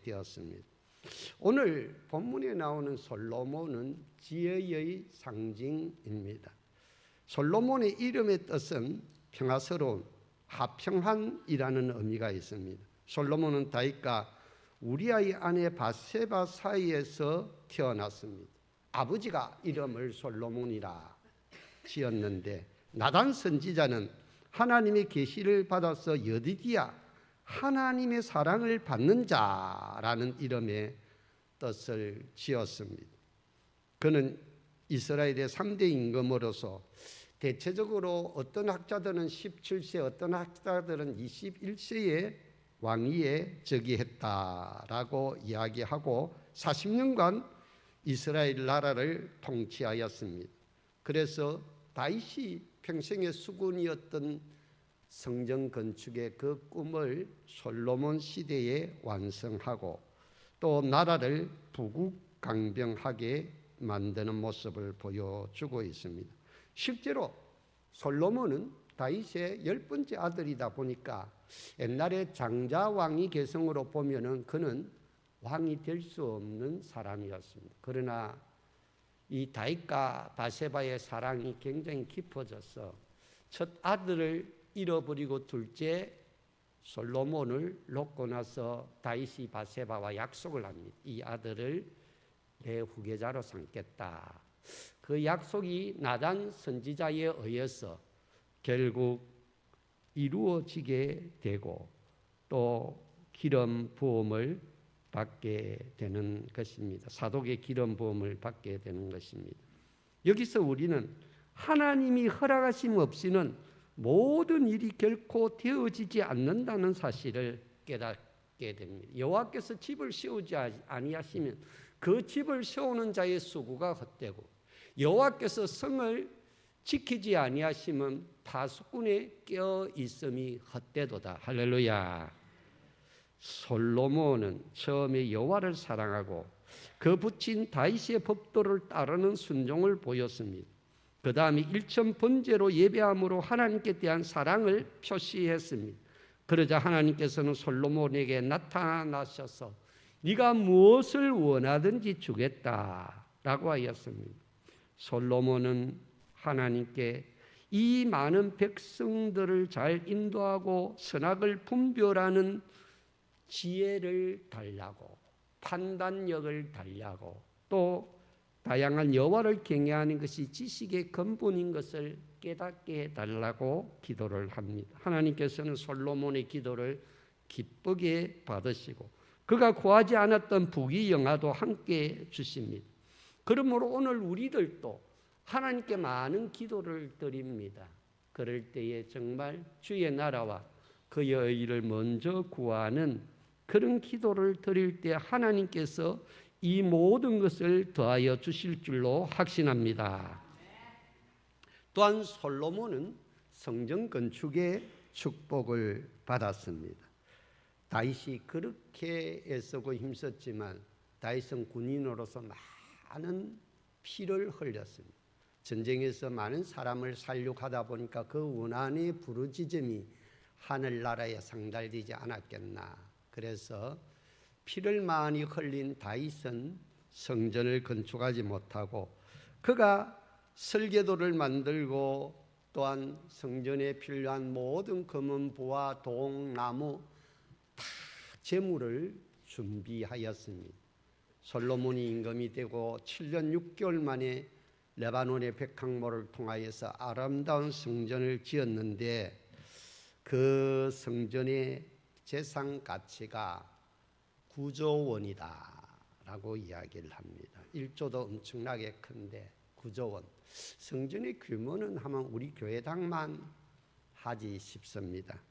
되었습니다. 오늘 본문에 나오는 솔로몬은 지혜의 상징입니다. 솔로몬의 이름의 뜻은 평화스러운, 화평한이라는 의미가 있습니다. 솔로몬은 다윗과 우리아의 아내 바세바 사이에서 태어났습니다. 아버지가 이름을 솔로몬이라 지었는데 나단 선지자는 하나님의 계시를 받아서 여디디야, 하나님의 사랑을 받는 자라는 이름의 뜻을 지었습니다. 그는 이스라엘의 3대 임금으로서 대체적으로 어떤 학자들은 17세, 어떤 학자들은 21세에 왕위에 즉위했다라고 이야기하고 40년간 이스라엘 나라를 통치하였습니다. 그래서 다윗이 평생의 수군이었던 성전 건축의 그 꿈을 솔로몬 시대에 완성하고 또 나라를 부국강병하게 만드는 모습을 보여주고 있습니다. 실제로 솔로몬은 다윗의 10번째 아들이다 보니까 옛날에 장자왕위 개성으로 보면은 그는 왕이 될 수 없는 사람이었습니다. 그러나 이 다윗과 바세바의 사랑이 굉장히 깊어져서 첫 아들을 잃어버리고 둘째 솔로몬을 놓고 나서 다윗이 바세바와 약속을 합니다. 이 아들을 내 후계자로 삼겠다. 그 약속이 나단 선지자에 의해서 결국 이루어지게 되고 또 기름 부음을 받게 되는 것입니다. 사독의 기름 부음을 받게 되는 것입니다. 여기서 우리는 하나님이 허락하심 없이는 모든 일이 결코 되어지지 않는다는 사실을 깨닫게 됩니다. 여호와께서 집을 세우지 아니하시면 그 집을 세우는 자의 수고가 헛되고 여호와께서 성을 지키지 아니하시면 파수꾼의 깨어 있음이 헛되도다. 할렐루야. 솔로몬은 처음에 여호와를 사랑하고 그 붙인 다윗의 법도를 따르는 순종을 보였습니다. 그 다음에 일천 번제로 예배함으로 하나님께 대한 사랑을 표시했습니다. 그러자 하나님께서는 솔로몬에게 나타나셔서 네가 무엇을 원하든지 주겠다라고 하였습니다. 솔로몬은 하나님께 이 많은 백성들을 잘 인도하고 선악을 분별하는 지혜를 달라고, 판단력을 달라고, 또 다양한 여호와를 경외하는 것이 지식의 근본인 것을 깨닫게 해달라고 기도를 합니다. 하나님께서는 솔로몬의 기도를 기쁘게 받으시고 그가 구하지 않았던 부귀 영화도 함께 주십니다. 그러므로 오늘 우리들도 하나님께 많은 기도를 드립니다. 그럴 때에 정말 주의 나라와 그의 의를 먼저 구하는 그런 기도를 드릴 때 하나님께서 이 모든 것을 더하여 주실 줄로 확신합니다. 또한 솔로몬은 성전 건축의 축복을 받았습니다. 다윗이 그렇게 애쓰고 힘썼지만 다윗은 군인으로서 많은 피를 흘렸습니다. 전쟁에서 많은 사람을 살육하다 보니까 그 원한의 부르짖음이 하늘나라에 상달되지 않았겠나. 그래서 피를 많이 흘린 다윗은 성전을 건축하지 못하고 그가 설계도를 만들고 또한 성전에 필요한 모든 금은보와 동, 나무 다 재물을 준비하였습니다. 솔로몬이 임금이 되고 7년 6개월 만에 레바논의 백항모를 통하여서 아름다운 성전을 지었는데 그 성전의 재산 가치가 9조 원이다 라고 이야기를 합니다. 1조도 엄청나게 큰데 9조 원. 성전의 규모는 아마 우리 교회당만 하지 싶습니다.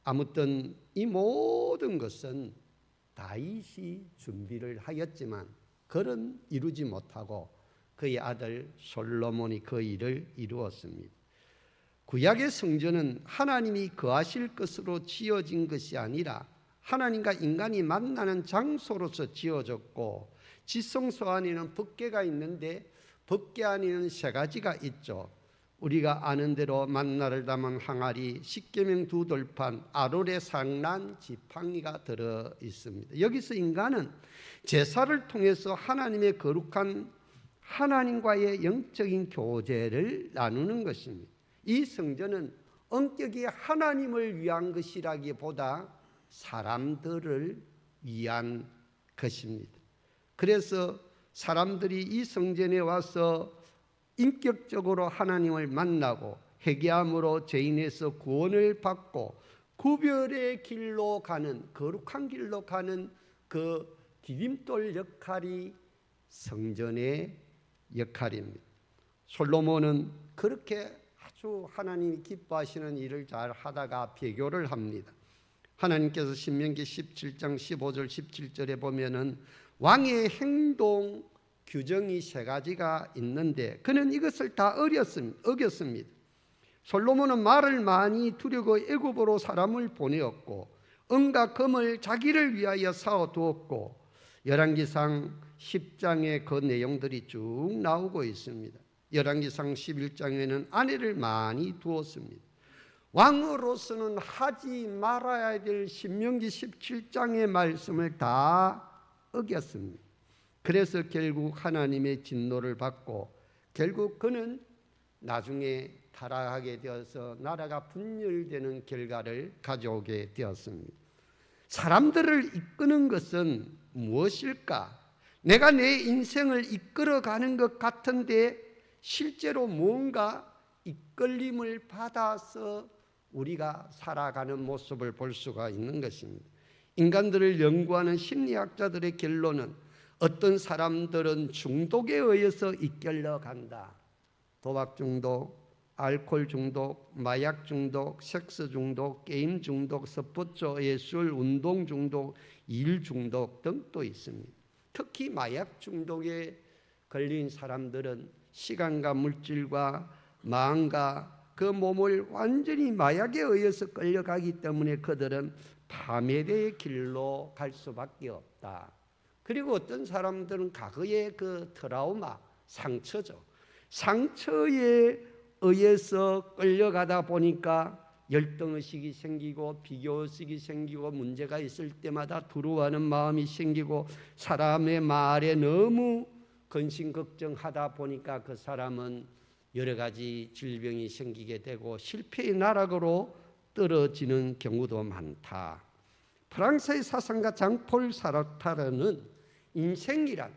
아무튼 이 모든 것은 다윗이 준비를 하였지만 그는 이루지 못하고 그의 아들 솔로몬이 그 일을 이루었습니다. 구약의 성전은 하나님이 거하실 것으로 지어진 것이 아니라 하나님과 인간이 만나는 장소로서 지어졌고 지성소 안에는 법궤가 있는데 법궤 안에는 세 가지가 있죠. 우리가 아는 대로 만나를 담은 항아리, 십계명 두 돌판, 아론의 상난, 지팡이가 들어 있습니다. 여기서 인간은 제사를 통해서 하나님의 거룩한 하나님과의 영적인 교제를 나누는 것입니다. 이 성전은 엄격히 하나님을 위한 것이라기보다 사람들을 위한 것입니다. 그래서 사람들이 이 성전에 와서 인격적으로 하나님을 만나고 회개함으로 죄인에서 구원을 받고 구별의 길로 가는, 거룩한 길로 가는 그 디딤돌 역할이 성전의 역할입니다. 솔로몬은 그렇게 아주 하나님이 기뻐하시는 일을 잘 하다가 배교를 합니다. 하나님께서 신명기 17장 15절 17절에 보면은 왕의 행동 규정이 세 가지가 있는데 그는 이것을 다 어겼습니다. 솔로몬은 말을 많이 두르고 애굽으로 사람을 보내었고 은과 금을 자기를 위하여 쌓아두었고 열왕기상 10장에 그 내용들이 쭉 나오고 있습니다. 열왕기상 11장에는 아내를 많이 두었습니다. 왕으로서는 하지 말아야 될 신명기 17장의 말씀을 다 어겼습니다. 그래서 결국 하나님의 진노를 받고 결국 그는 나중에 타락하게 되어서 나라가 분열되는 결과를 가져오게 되었습니다. 사람들을 이끄는 것은 무엇일까? 내가 내 인생을 이끌어가는 것 같은데 실제로 뭔가 이끌림을 받아서 우리가 살아가는 모습을 볼 수가 있는 것입니다. 인간들을 연구하는 심리학자들의 결론은 어떤 사람들은 중독에 의해서 이끌려 간다. 도박 중독, 알코올 중독, 마약 중독, 섹스 중독, 게임 중독, 스포츠, 예술, 운동 중독, 일 중독 등도 있습니다. 특히 마약 중독에 걸린 사람들은 시간과 물질과 마음과 그 몸을 완전히 마약에 의해서 끌려가기 때문에 그들은 파멸의 길로 갈 수밖에 없다. 그리고 어떤 사람들은 과거의 그 트라우마, 상처죠. 상처에 의해서 끌려가다 보니까 열등의식이 생기고 비교의식이 생기고 문제가 있을 때마다 두려워하는 마음이 생기고 사람의 말에 너무 근심걱정하다 보니까 그 사람은 여러 가지 질병이 생기게 되고 실패의 나락으로 떨어지는 경우도 많다. 프랑스의 사상가 장폴 사르타르는 인생이란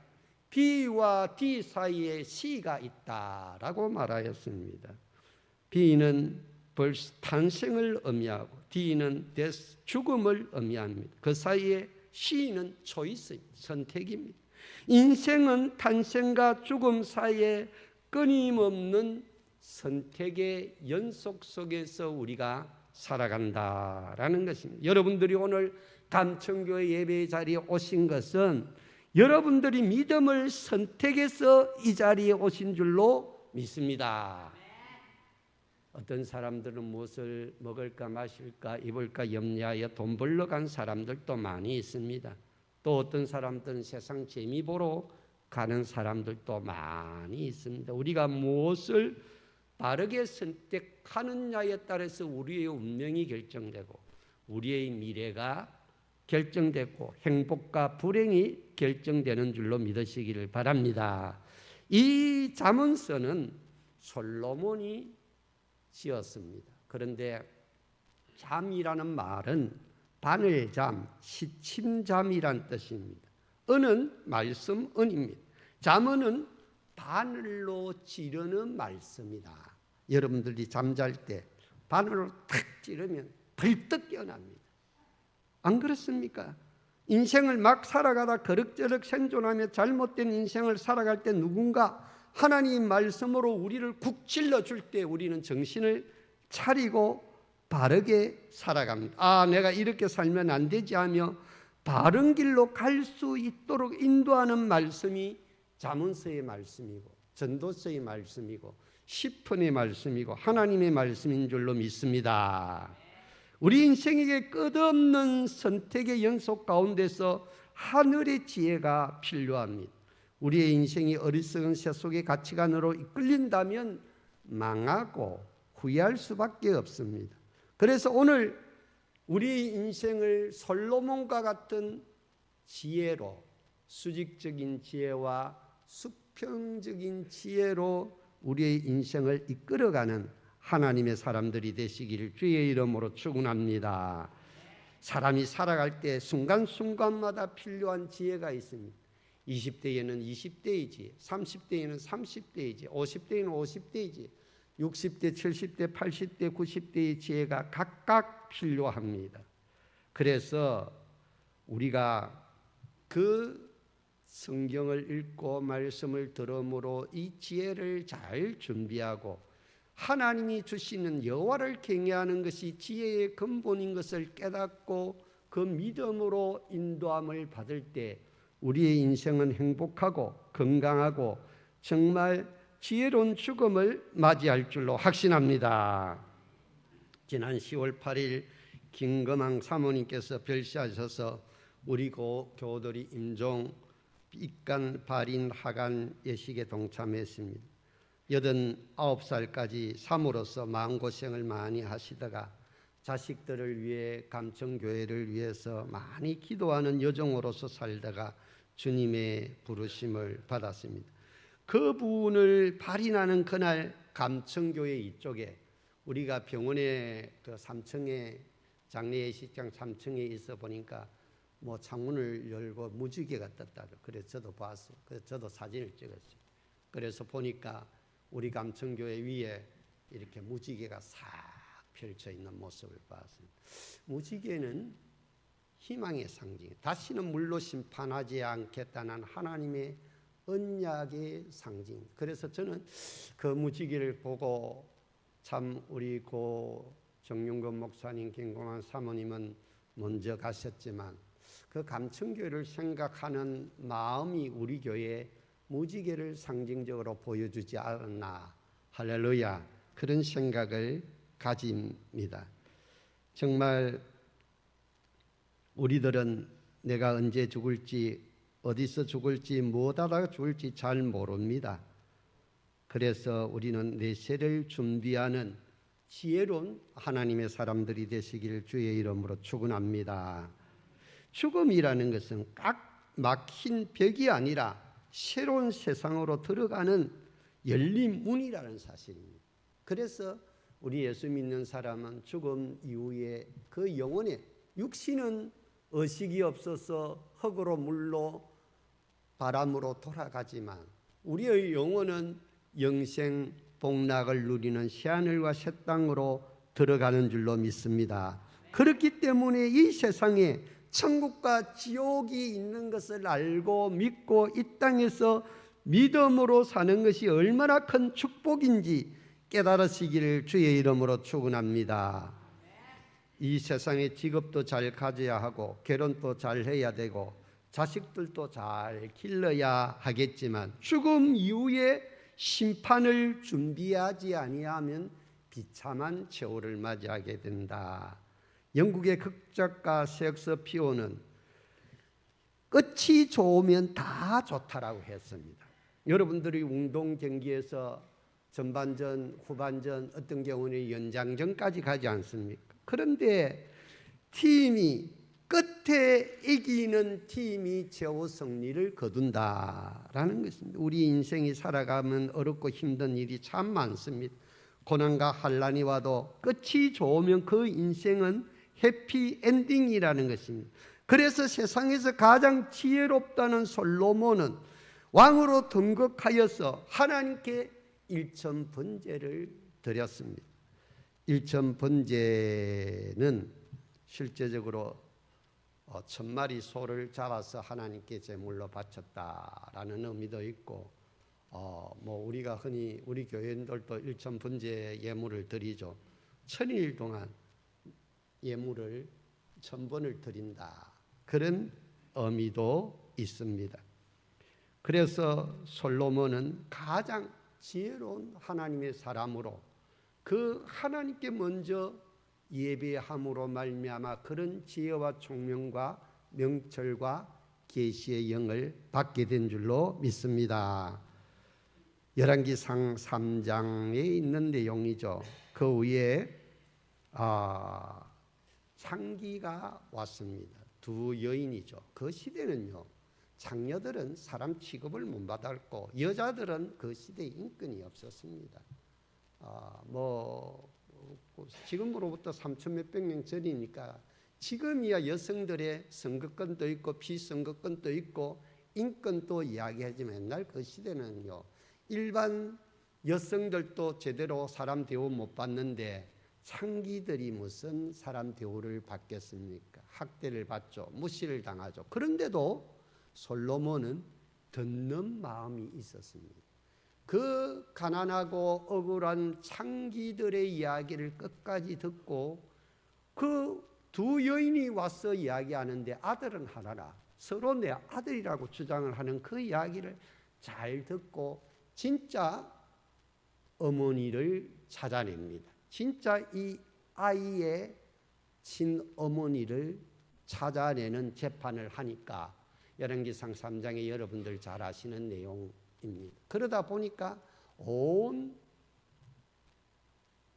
B와 D 사이에 C가 있다라고 말하였습니다. B는 탄생을 의미하고 D는 죽음을 의미합니다. 그 사이에 C는 초이스, 선택입니다. 인생은 탄생과 죽음 사이에 끊임없는 선택의 연속 속에서 우리가 살아간다라는 것입니다. 여러분들이 오늘 감천교회 예배 자리에 오신 것은 여러분들이 믿음을 선택해서 이 자리에 오신 줄로 믿습니다. 어떤 사람들은 무엇을 먹을까 마실까 입을까 염려하여 돈 벌러 간 사람들도 많이 있습니다. 또 어떤 사람들은 세상 재미 보러 가는 사람들도 많이 있습니다. 우리가 무엇을 바르게 선택하느냐에 따라서 우리의 운명이 결정되고 우리의 미래가 결정되고 행복과 불행이 결정되는 줄로 믿으시기를 바랍니다. 이 잠언서는 솔로몬이 지었습니다. 그런데 잠이라는 말은 바늘잠, 시침잠이란 뜻입니다. 은은 말씀, 은입니다. 잠언은 바늘로 찌르는 말씀이다. 여러분들이 잠잘 때 바늘로 탁 찌르면 벌떡 깨어납니다. 안 그렇습니까? 인생을 막 살아가다 그럭저럭 생존하며 잘못된 인생을 살아갈 때 누군가 하나님 말씀으로 우리를 쿡 찔러줄 때 우리는 정신을 차리고 바르게 살아갑니다. 아, 내가 이렇게 살면 안 되지 하며 바른 길로 갈 수 있도록 인도하는 말씀이 잠언서의 말씀이고 전도서의 말씀이고 시편의 말씀이고 하나님의 말씀인 줄로 믿습니다. 우리 인생에게 끝없는 선택의 연속 가운데서 하늘의 지혜가 필요합니다. 우리의 인생이 어리석은 새 속의 가치관으로 이끌린다면 망하고 후회할 수밖에 없습니다. 그래서 오늘 우리 인생을 솔로몬과 같은 지혜로, 수직적인 지혜와 수평적인 지혜로 우리의 인생을 이끌어가는 하나님의 사람들이 되시기를 주의 이름으로 축원합니다. 사람이 살아갈 때 순간순간마다 필요한 지혜가 있습니다. 20대에는 20대의 지혜, 30대에는 30대의 지혜, 50대에는 50대의 지혜, 60대, 70대, 80대, 90대의 지혜가 각각 필요합니다. 그래서 우리가 그 성경을 읽고 말씀을 들음으로 이 지혜를 잘 준비하고 하나님이 주시는 여호와를 경외하는 것이 지혜의 근본인 것을 깨닫고 그 믿음으로 인도함을 받을 때 우리의 인생은 행복하고 건강하고 정말 지혜로운 죽음을 맞이할 줄로 확신합니다. 지난 10월 8일 김금왕 사모님께서 별세하셔서 우리 교우들이 임종, 입간, 발인, 하간 예식에 동참했습니다. 89살까지 사모로서 마음고생을 많이 하시다가 자식들을 위해 감천교회를 위해서 많이 기도하는 여종으로서 살다가 주님의 부르심을 받았습니다. 그분을 발인하는 그날 감천교회 이쪽에 우리가 병원에 그 3층에 장례 예식장 3층에 있어 보니까 뭐 창문을 열고 무지개가 떴다. 그래서 저도 봤어요. 그래서 저도 사진을 찍었어요. 그래서 보니까 우리 감천교회 위에 이렇게 무지개가 싹 펼쳐 있는 모습을 봤습니다. 무지개는 희망의 상징, 다시는 물로 심판하지 않겠다는 하나님의 언약의 상징. 그래서 저는 그 무지개를 보고 참 우리 고 정윤건 목사님, 김공환 사모님은 먼저 가셨지만 그 감천교회를 생각하는 마음이 우리 교회에 무지개를 상징적으로 보여주지 않았나. 할렐루야. 그런 생각을 가집니다. 정말 우리들은 내가 언제 죽을지, 어디서 죽을지, 무엇하다가 죽을지 잘 모릅니다. 그래서 우리는 내세를 준비하는 지혜로운 하나님의 사람들이 되시길 주의 이름으로 축원합니다. 죽음이라는 것은 꽉 막힌 벽이 아니라 새로운 세상으로 들어가는 열린 문이라는 사실입니다. 그래서 우리 예수 믿는 사람은 죽음 이후에 그 영혼의 육신은 의식이 없어서 흙으로 물로 바람으로 돌아가지만 우리의 영혼은 영생 복락을 누리는 새하늘과 새 땅으로 들어가는 줄로 믿습니다. 그렇기 때문에 이 세상에 천국과 지옥이 있는 것을 알고 믿고 이 땅에서 믿음으로 사는 것이 얼마나 큰 축복인지 깨달으시기를 주의 이름으로 축원합니다. 이 세상에 직업도 잘 가져야 하고 결혼도 잘 해야 되고 자식들도 잘 길러야 하겠지만 죽음 이후에 심판을 준비하지 아니하면 비참한 세월을 맞이하게 된다. 영국의 극작가 셰익스피어는 끝이 좋으면 다 좋다라고 했습니다. 여러분들이 운동 경기에서 전반전, 후반전, 어떤 경우는 연장전까지 가지 않습니까? 그런데 팀이 끝에 이기는 팀이 최후 승리를 거둔다라는 것입니다. 우리 인생이 살아가면 어렵고 힘든 일이 참 많습니다. 고난과 환난이 와도 끝이 좋으면 그 인생은 해피엔딩이라는 것입니다. 그래서 세상에서 가장 지혜롭다는 솔로몬은 왕으로 등극하여서 하나님께 일천번제를 드렸습니다. 일천번제는 실제적으로 1000마리 소를 잡아서 하나님께 제물로 바쳤다라는 의미도 있고, 우리가 흔히 우리 교인들도 일천번제 예물을 드리죠. 1000일 동안 예물을 1000번을 드린다. 그런 의미도 있습니다. 그래서 솔로몬은 가장 지혜로운 하나님의 사람으로 그 하나님께 먼저 예배함으로 말미암아 그런 지혜와 총명과 명철과 계시의 영을 받게 된 줄로 믿습니다. 열왕기상 3장에 있는 내용이죠. 그 위에 창기가 왔습니다. 두 여인이죠. 그 시대는요, 장녀들은 사람 취급을 못 받았고 여자들은 그 시대에 인권이 없었습니다. 지금으로부터 3천 몇백 년 전이니까 지금이야 여성들의 선거권도 있고 비선거권도 있고 인권도 이야기하지만 옛날 그 시대는요, 일반 여성들도 제대로 사람 대우 못 받는데 창기들이 무슨 사람 대우를 받겠습니까? 학대를 받죠. 무시를 당하죠. 그런데도 솔로몬은 듣는 마음이 있었습니다. 그 가난하고 억울한 창기들의 이야기를 끝까지 듣고 그 두 여인이 와서 이야기하는데 아들은 하나라, 서로 내 아들이라고 주장을 하는 그 이야기를 잘 듣고 진짜 어머니를 찾아냅니다. 진짜 이 아이의 친어머니를 찾아내는 재판을 하니까 열왕기상 3장에 여러분들 잘 아시는 내용입니다. 그러다 보니까 온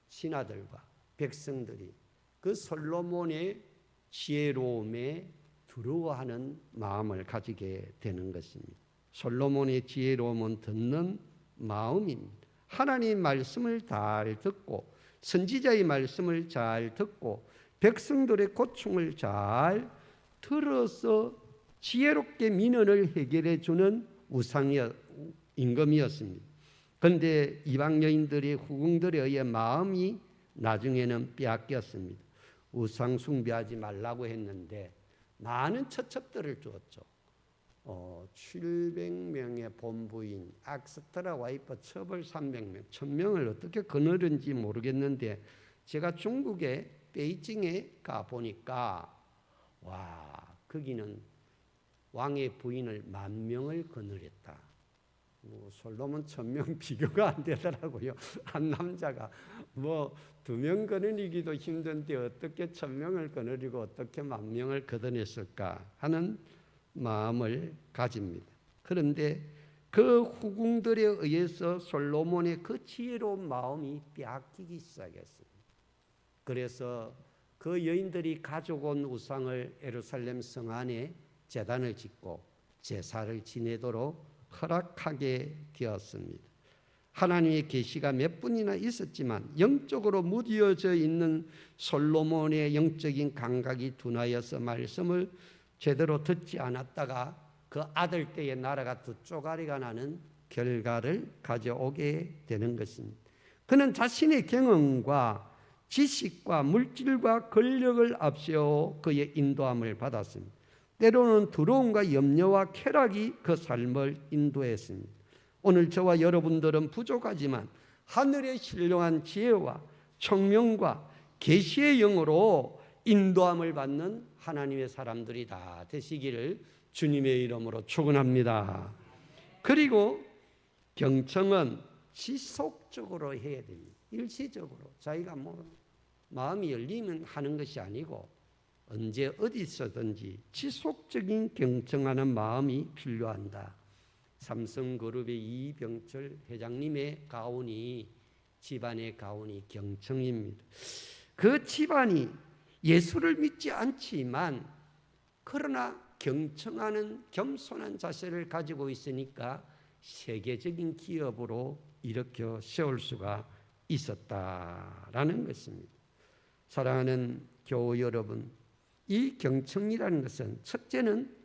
신하들과 백성들이 그 솔로몬의 지혜로움에 두려워하는 마음을 가지게 되는 것입니다. 솔로몬의 지혜로움은 듣는 마음입니다. 하나님 말씀을 잘 듣고 선지자의 말씀을 잘 듣고 백성들의 고충을 잘 들어서 지혜롭게 민원을 해결해 주는 임금이었습니다. 그런데 이방 여인들의 후궁들에 의해 마음이 나중에는 빼앗겼습니다. 우상 숭배하지 말라고 했는데 많은 처첩들을 주었죠. 700명의 본부인 악스트라 와이프 첩을 300명, 1000명을 어떻게 거느린지 모르겠는데 제가 중국의 베이징에 가보니까 거기는 왕의 부인을 10,000명을 거느렸다. 솔로몬 1000명 비교가 안 되더라고요. 한 남자가 2명 거느리기도 힘든데 어떻게 1000명을 거느리고 어떻게 10,000명을 걷어냈을까 하는 마음을 가집니다. 그런데 그 후궁들에 의해서 솔로몬의 그 지혜로운 마음이 빼앗기기 시작했습니다. 그래서 그 여인들이 가져온 우상을 예루살렘 성 안에 제단을 짓고 제사를 지내도록 허락하게 되었습니다. 하나님의 계시가 몇 분이나 있었지만 영적으로 무뎌져 있는 솔로몬의 영적인 감각이 둔하여서 말씀을 제대로 듣지 않았다가 그 아들 때의 나라가 두 쪼가리가 나는 결과를 가져오게 되는 것입니다. 그는 자신의 경험과 지식과 물질과 권력을 앞세워 그의 인도함을 받았습니다. 때로는 두려움과 염려와 쾌락이 그 삶을 인도했습니다. 오늘 저와 여러분들은 부족하지만 하늘의 신령한 지혜와 총명과 계시의 영으로 인도함을 받는 하나님의 사람들이 다 되시기를 주님의 이름으로 축원합니다. 그리고 경청은 지속적으로 해야 됩니다. 일시적으로 자기가 마음이 열리면 하는 것이 아니고 언제 어디서든지 지속적인 경청하는 마음이 필요한다. 삼성그룹의 이병철 회장님의 가훈이 집안의 가훈이 경청입니다. 그 집안이 예수를 믿지 않지만 그러나 경청하는 겸손한 자세를 가지고 있으니까 세계적인 기업으로 일으켜 세울 수가 있었다라는 것입니다. 사랑하는 교우 여러분, 이 경청이라는 것은 첫째는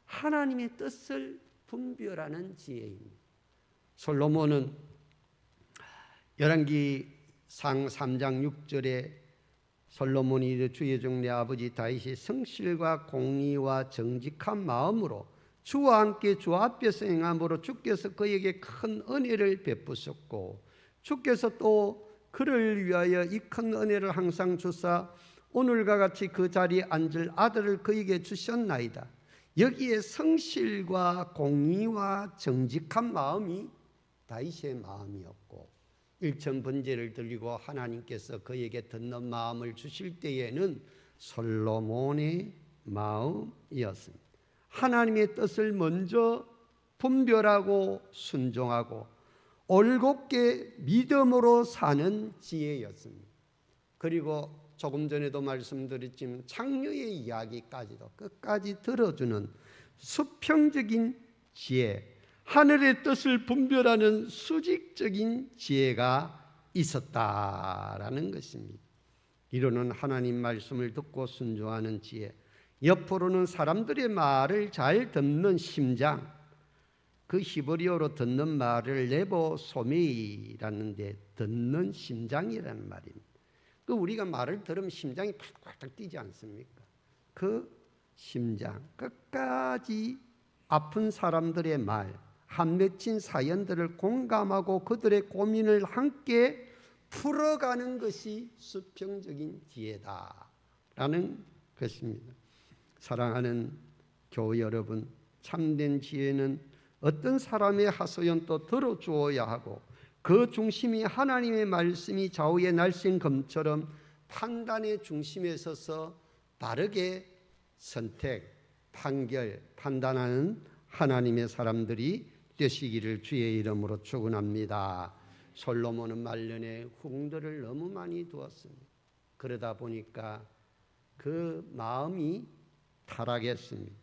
하나님의 뜻을 분별하는 지혜입니다. 솔로몬은 열왕기상 3장 6절에 솔로몬이 주의 종 내 아버지 다윗이 성실과 공의와 정직한 마음으로 주와 함께 주 앞에서 행함으로 주께서 그에게 큰 은혜를 베푸셨고 주께서 또 그를 위하여 이 큰 은혜를 항상 주사 오늘과 같이 그 자리에 앉을 아들을 그에게 주셨나이다. 여기에 성실과 공의와 정직한 마음이 다윗의 마음이었고 일천번제를 드리고 하나님께서 그에게 듣는 마음을 주실 때에는 솔로몬의 마음이었습니다. 하나님의 뜻을 먼저 분별하고 순종하고 올곧게 믿음으로 사는 지혜였습니다. 그리고 조금 전에도 말씀드렸지만 창녀의 이야기까지도 끝까지 들어주는 수평적인 지혜, 하늘의 뜻을 분별하는 수직적인 지혜가 있었다라는 것입니다. 이로는 하나님 말씀을 듣고 순종하는 지혜, 옆으로는 사람들의 말을 잘 듣는 심장, 그 히브리어로 듣는 말을 레보 소메이라는데 듣는 심장이라는 말입니다. 그 우리가 말을 들으면 심장이 팍팍 뛰지 않습니까? 그 심장, 끝까지 아픈 사람들의 말, 한 맺힌 사연들을 공감하고 그들의 고민을 함께 풀어가는 것이 수평적인 지혜다라는 것입니다. 사랑하는 교회 여러분, 참된 지혜는 어떤 사람의 하소연도 들어주어야 하고 그 중심이 하나님의 말씀이 좌우의 날쌘 검처럼 판단의 중심에 서서 바르게 선택, 판결, 판단하는 하나님의 사람들이 되시기를 주의 이름으로 축원합니다. 솔로몬은 말년에 후궁들을 너무 많이 두었습니다. 그러다 보니까 그 마음이 타락했습니다.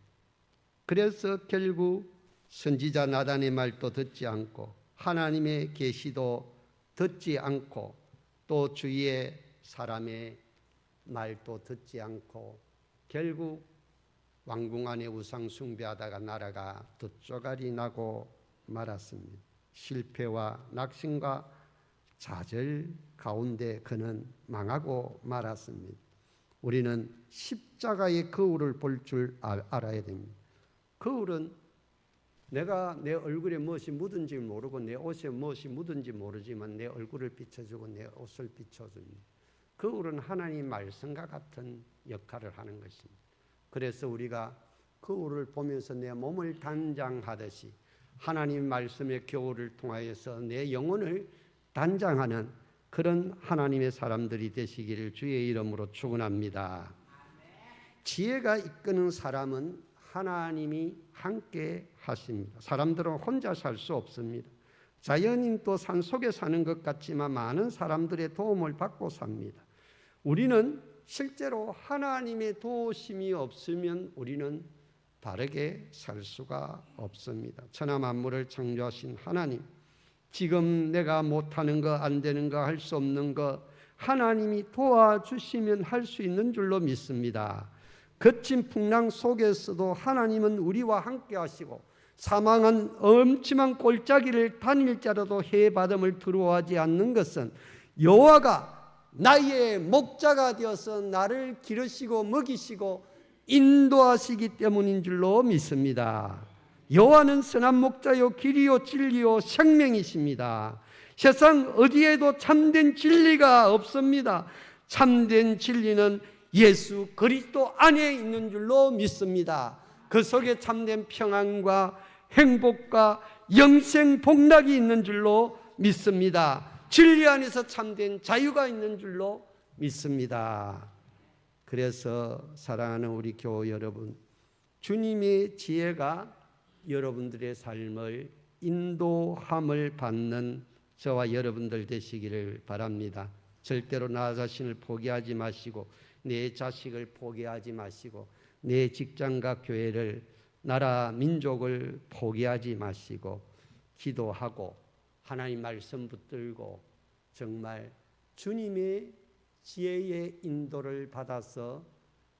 그래서 결국 선지자 나단의 말도 듣지 않고 하나님의 계시도 듣지 않고 또 주위의 사람의 말도 듣지 않고 결국 왕궁 안에 우상 숭배하다가 나라가 두 쪼가리 나고 말았습니다. 실패와 낙심과 좌절 가운데 그는 망하고 말았습니다. 우리는 십자가의 거울을 볼 줄 알아야 됩니다. 거울은 내가 내 얼굴에 무엇이 묻은지 모르고 내 옷에 무엇이 묻은지 모르지만 내 얼굴을 비춰주고 내 옷을 비춰줍니다. 거울은 하나님 말씀과 같은 역할을 하는 것입니다. 그래서 우리가 거울을 보면서 내 몸을 단장하듯이 하나님 말씀의 교훈을 통하여서 내 영혼을 단장하는 그런 하나님의 사람들이 되시기를 주의 이름으로 축원합니다. 지혜가 이끄는 사람은 하나님이 함께 하십니다. 사람들은 혼자 살 수 없습니다. 자연인도 산속에 사는 것 같지만 많은 사람들의 도움을 받고 삽니다. 우리는 실제로 하나님의 도우심이 없으면 우리는 바르게 살 수가 없습니다. 천하 만물을 창조하신 하나님, 지금 내가 못하는 거, 안 되는 거, 할 수 없는 거 하나님이 도와주시면 할 수 있는 줄로 믿습니다. 거친 풍랑 속에서도 하나님은 우리와 함께 하시고 사망한 엄침한 골짜기를 다닐자라도 해바람을 두려워하지 않는 것은 여호와가 나의 목자가 되어서 나를 기르시고 먹이시고 인도하시기 때문인 줄로 믿습니다. 여호와는 선한 목자요 길이요 진리요 생명이십니다. 세상 어디에도 참된 진리가 없습니다. 참된 진리는 예수 그리스도 안에 있는 줄로 믿습니다. 그 속에 참된 평안과 행복과 영생 복락이 있는 줄로 믿습니다. 진리 안에서 참된 자유가 있는 줄로 믿습니다. 그래서 사랑하는 우리 교우 여러분, 주님의 지혜가 여러분들의 삶을 인도함을 받는 저와 여러분들 되시기를 바랍니다. 절대로 나 자신을 포기하지 마시고 내 자식을 포기하지 마시고 내 직장과 교회를 나라 민족을 포기하지 마시고 기도하고 하나님 말씀 붙들고 정말 주님의 지혜의 인도를 받아서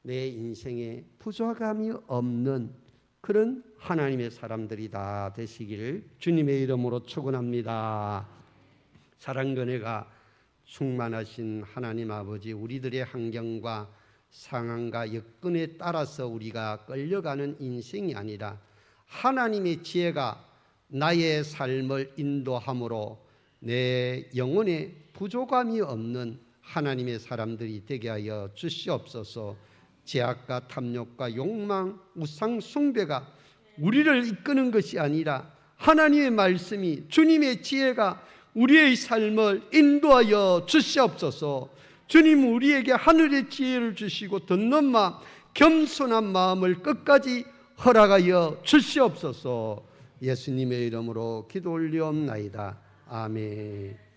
내 인생에 부족함이 없는 그런 하나님의 사람들이 다 되시기를 주님의 이름으로 축원합니다. 사랑과 은혜가 충만하신 하나님 아버지, 우리들의 환경과 상황과 여건에 따라서 우리가 끌려가는 인생이 아니라 하나님의 지혜가 나의 삶을 인도함으로 내 영혼에 부족함이 없는 하나님의 사람들이 되게 하여 주시옵소서. 죄악과 탐욕과 욕망, 우상 숭배가 우리를 이끄는 것이 아니라 하나님의 말씀이, 주님의 지혜가 우리의 삶을 인도하여 주시옵소서. 주님, 우리에게 하늘의 지혜를 주시고 듣는 마음, 겸손한 마음을 끝까지 허락하여 주시옵소서. 예수님의 이름으로 기도 올리옵나이다. 아멘.